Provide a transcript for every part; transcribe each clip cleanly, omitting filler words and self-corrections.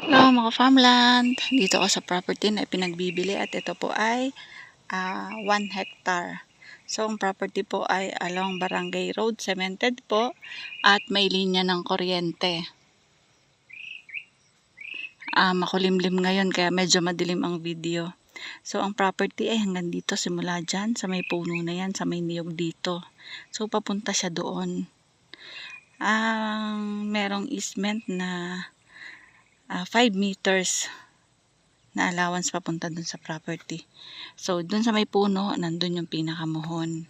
Hello mga farmland! Dito ako sa property na ipinagbibili at ito po ay 1 hectare. So ang property po ay along Barangay Road, cemented po at may linya ng kuryente. Makulimlim ngayon kaya medyo madilim ang video. So ang property ay hanggang dito, simula dyan sa may puno na yan, sa may niyog dito. So papunta siya doon. Merong easement na 5 meters na allowance papunta dun sa property. So, dun sa may puno, nandun yung pinakamuhon.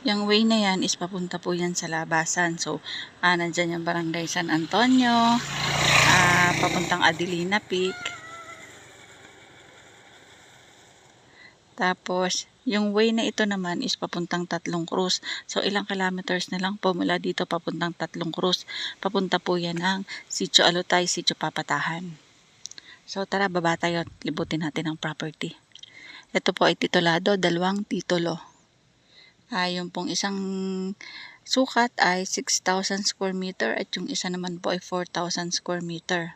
Yung way na yan is papunta po yan sa labasan. So, nandyan yung Barangay San Antonio, papuntang Adelina Peak. Tapos, yung way na ito naman is papuntang Tatlong Cruz. So, ilang kilometers na lang po mula dito papuntang Tatlong Cruz. Papunta po yan ng Sitio Alutay, Sitio Papatahan. So, tara, baba tayo at libutin natin ang property. Ito po ay titulado, 2 titulo. Yung pong isang sukat ay 6,000 square meter at yung isa naman po ay 4,000 square meter.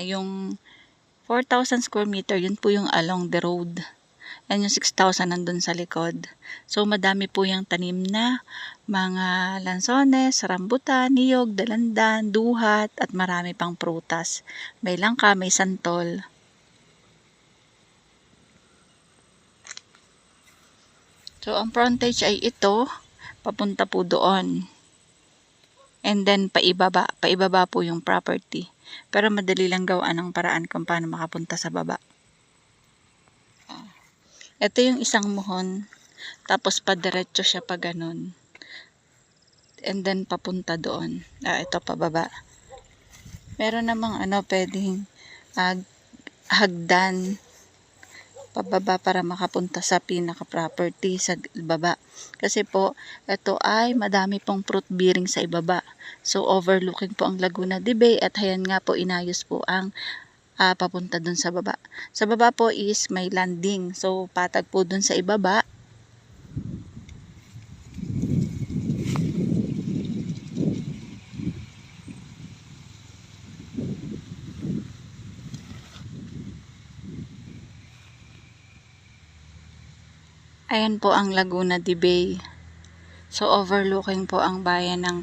Yung 4,000 square meter, yun po yung along the road. Yan yung 6,000 nandun sa likod. So, madami po yung tanim na mga lansones, rambutan, niyog, dalandan, duhat, at marami pang prutas. May langka, may santol. So, ang frontage ay ito, papunta po doon. And then, paibaba po yung property. Pero madali lang gawaan ang paraan kung paano makapunta sa baba. Ito yung isang muhon, tapos padiretso siya pa ganun. And then, papunta doon. Ito pababa. Meron namang pwedeng hagdan pababa para makapunta sa pinaka-property sa baba. Kasi po, ito ay madami pong fruit bearing sa ibaba. So, overlooking po ang Laguna de Bay at ayan nga po, inayos po ang papunta dun sa baba. Sa baba po is may landing. So, patag po dun sa ibaba. Ayan po ang Laguna de Bay. So, overlooking po ang bayan ng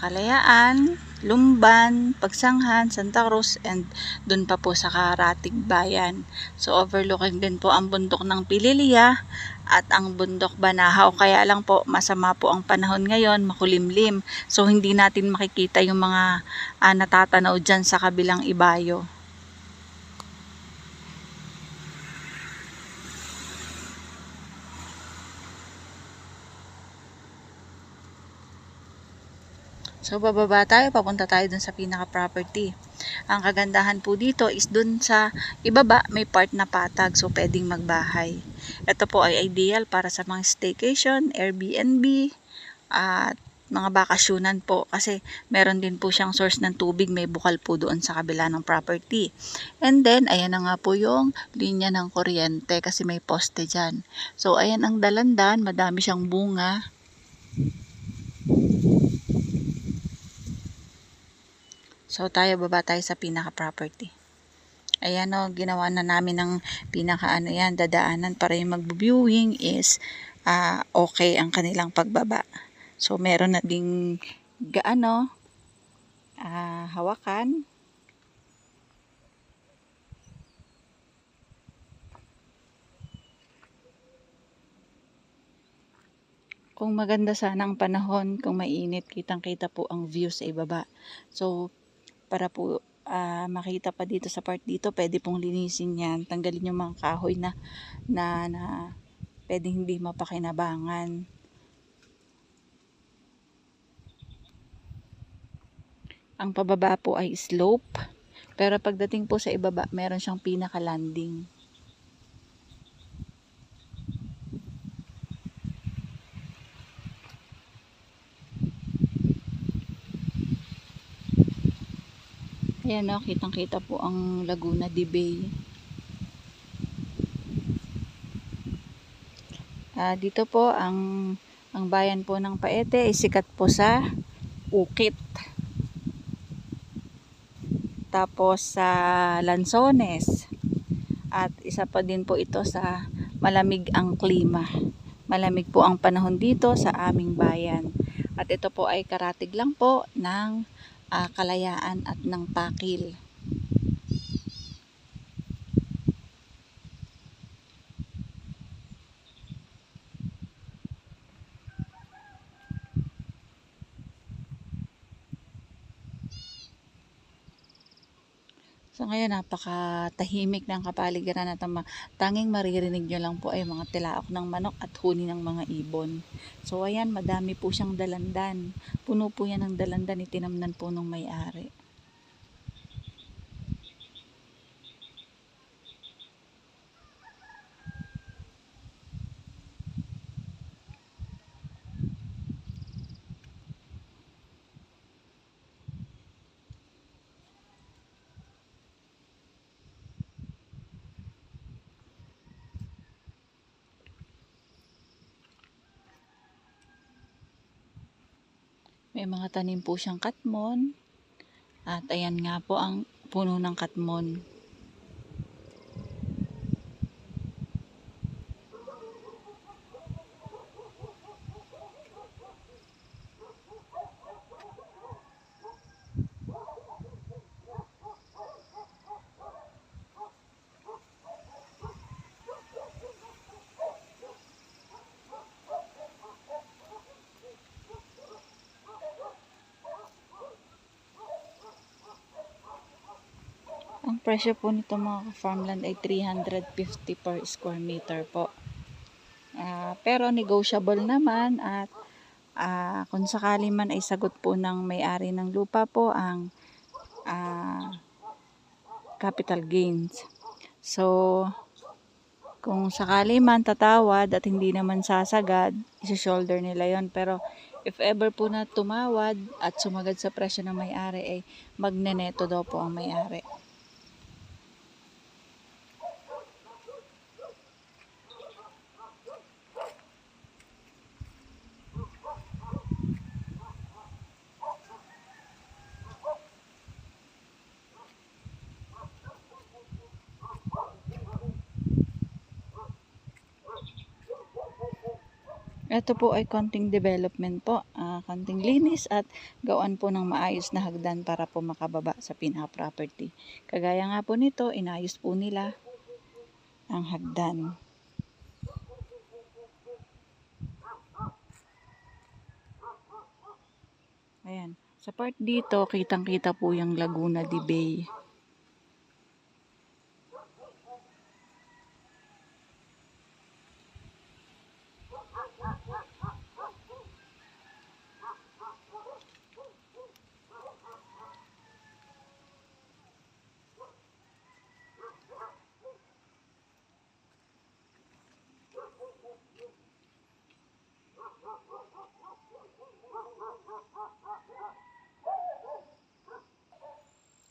Kalayaan, Lumban, Pagsanghan, Santa Cruz, and dun pa po sa Karatig Bayan. So, overlooking din po ang bundok ng Pililya at ang bundok Banahaw. Kaya lang po, masama po ang panahon ngayon, makulimlim. So, hindi natin makikita yung mga natatanaw dyan sa kabilang ibayo. So, bababa tayo, papunta tayo dun sa pinaka-property. Ang kagandahan po dito is dun sa ibaba, may part na patag, so pwedeng magbahay. Ito po ay ideal para sa mga staycation, Airbnb, at mga bakasyunan po. Kasi meron din po siyang source ng tubig, may bukal po doon sa kabila ng property. And then, ayan na nga po yung linya ng kuryente kasi may poste dyan. So, ayan ang dalandan, madami siyang bunga. So, baba tayo sa pinaka-property. Ayan o, ginawa na namin ng dadaanan para yung mag-viewing is okay ang kanilang pagbaba. So, meron na ding hawakan. Kung maganda sana ang panahon, kung mainit, kitang-kita po ang view sa ibaba. So, para po makita pa dito sa part dito, pwede pong linisin yan, tanggalin yung mga kahoy na pwede hindi mapakinabangan. Ang pababa po ay slope, pero pagdating po sa ibaba, meron siyang pinaka-landing. Ayan o, kitang-kita po ang Laguna de Bay. Dito po ang bayan po ng Paete ay sikat po sa ukit. Tapos sa Lanzones. At isa pa din po ito sa malamig ang klima. Malamig po ang panahon dito sa aming bayan. At ito po ay karatig lang po ng Kalayaan at ng Pakil. So ngayon napakatahimik ng kapaligiran at tanging maririnig nyo lang po ay mga tilaok ng manok at huni ng mga ibon. So ayan, madami po siyang dalandan. Puno po yan ng dalandan, itinamnan po ng may-ari. May mga tanim po siyang katmon. At ayan nga po ang puno ng katmon. Ang presyo po nito mga farmland ay 350 per square meter po. Pero negotiable naman at kung sakali man ay sagot po ng may-ari ng lupa po ang capital gains. So, kung sakali man tatawad at hindi naman sasagad, isi-shoulder nila yon. Pero if ever po na tumawad at sumagad sa presyo ng may-ari ay magneneto daw po ang may-ari. Ito po ay konting development po, konting linis at gawan po ng maayos na hagdan para po makababa sa pinaka-property. Kagaya nga po nito, inayos po nila ang hagdan. Ayan, sa part dito, kitang-kita po yung Laguna de Bay.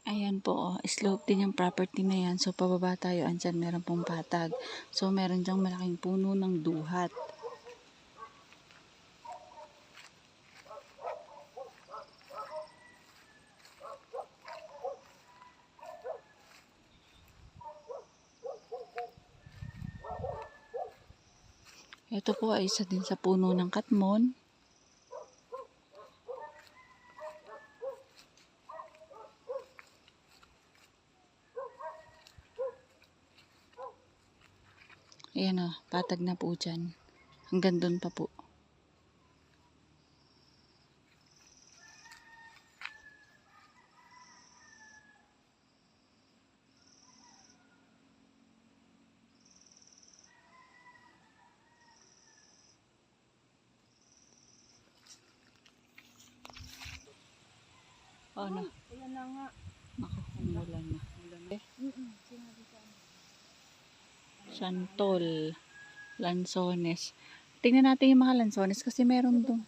Ayan po, slope din yung property na yan. So, pababa tayo, andyan meron pong patag. So, meron dyang malaking puno ng duhat. Ito po ay isa din sa puno ng katmon. Ayan o, patag na po dyan. Hanggang doon pa po. Oh, no. Ayan na nga. Ako, umulan na. Santol, Lanzones. Tingnan natin yung mga Lanzones kasi meron doon.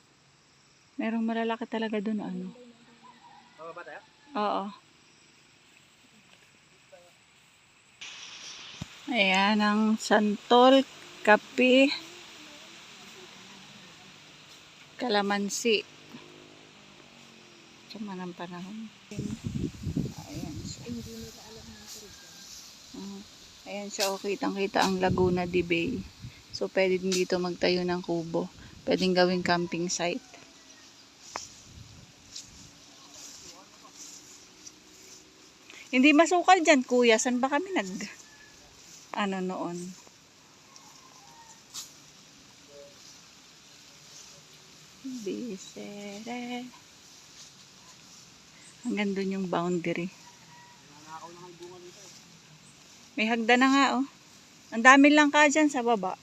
Merong malalaki talaga doon ano. Bababa tayo? Oo. Ayan ang santol, kape, kalamansi. Sama ng panahon. Ayan siya. Ayan siya, oh, kitang-kita ang Laguna de Bay. So, pwede din dito magtayo ng kubo. Pwedeng gawing camping site. Hindi masukal dyan, kuya. San ba kami ano noon? Bisere. Hanggang dun yung boundary. May hagdan na nga, oh. Ang dami lang ka dyan sa baba.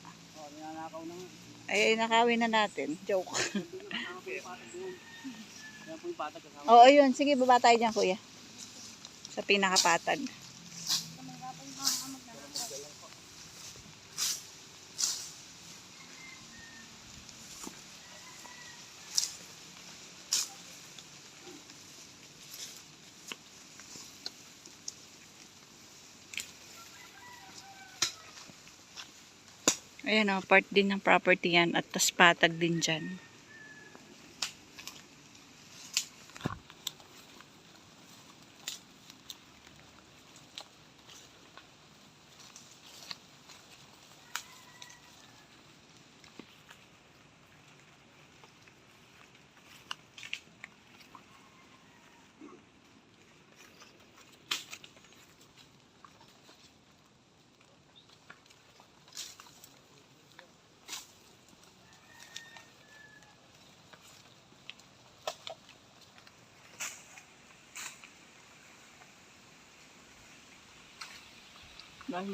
Ay, nakawin na natin. Joke. Oo, yun. Sige, baba tayo dyan, kuya. Sa pinakapatag. Ayan, oh, part din ng property yan at tas patag din dyan.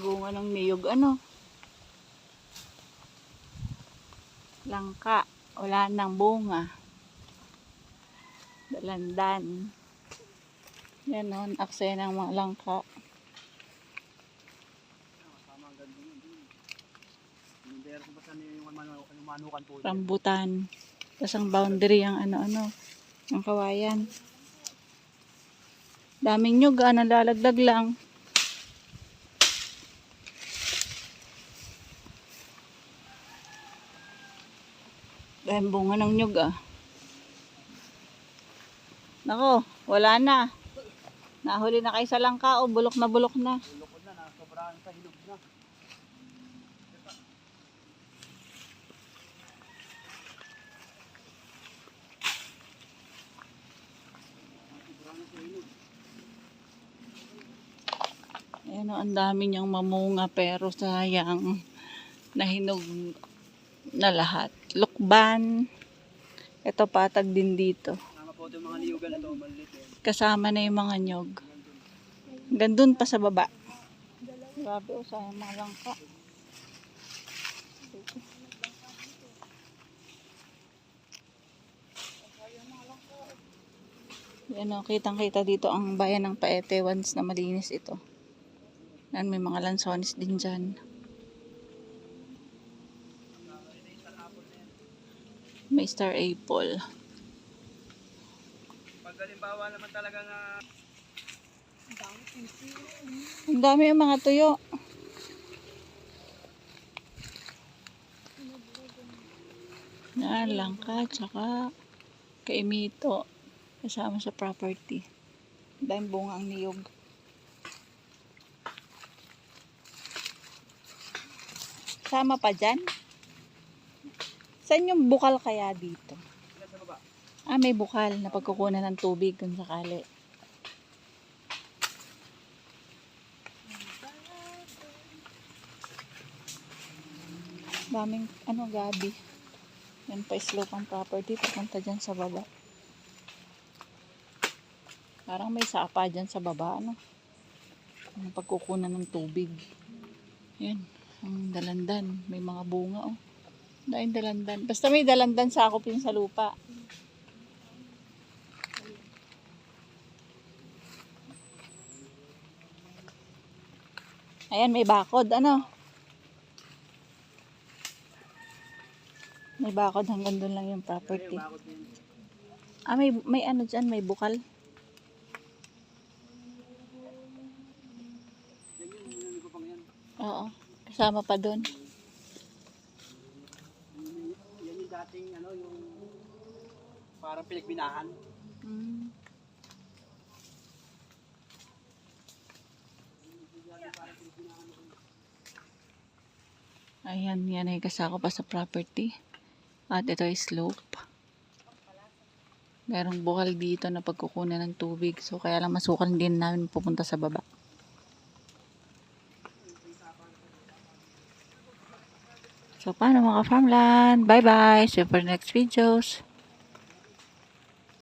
Bunga ng niyog, ano? Langka. Wala nang bunga. Dalandan. Yan, no? Aksaya ng mga langka. Rambutan. Tapos ang boundary ang ano-ano. Ang kawayan. Daming nyug, nalalagdag lang. Dahil bunga ng nyug, ah. Nako, wala na. Nahuli na kayo sa langka, o bulok na bulok na. Bulok na, sobrahan sa hinog na. Ayan, o, ang dami niyang mamunga pero sayang nahinog na lahat. Lukban. Ito patag din dito. Sama po itong mga niyugan na ito, maliit eh. Kasama na yung mga nyog. Gandun pa sa baba. Grabe, o, sayang mga langka. Yan, o, kitang-kita dito ang bayan ng Paete once na malinis ito. Yan, may mga lansones din dyan. May star apple. Pag halimbawa naman talaga na Ang dami yung mga tuyo. Yan, langka, tsaka kaimito. Kasama sa property. Dahil bunga ang niyog. Sama pa dyan? Saan yung bukal kaya dito? sa baba. Ah, may bukal na pagkukunan ng tubig kung sakali. Daming, gabi. Yan pa slope ang property. Papunta dyan sa baba. Parang may sapa dyan sa baba, ano? Ang pagkukunan ng tubig. Yan. Ang dalandan. May mga bunga, oh. Dahil dalandan. Basta may dalandan sakop yun sa lupa. Ayan, may bakod, ano? May bakod hanggang doon lang yung property. Ah, may ano dyan, may bukal. Oo. Kasama pa doon. Yan yung dating ano, yung parang pinagbinahan. Mm. Ayan, yan ay kasako pa sa property. At ito ay slope. Merong bukal dito na pagkukunan ng tubig. So, kaya lang masukan din namin pupunta sa baba. So, paano mga farmland? Bye-bye! See you for next videos.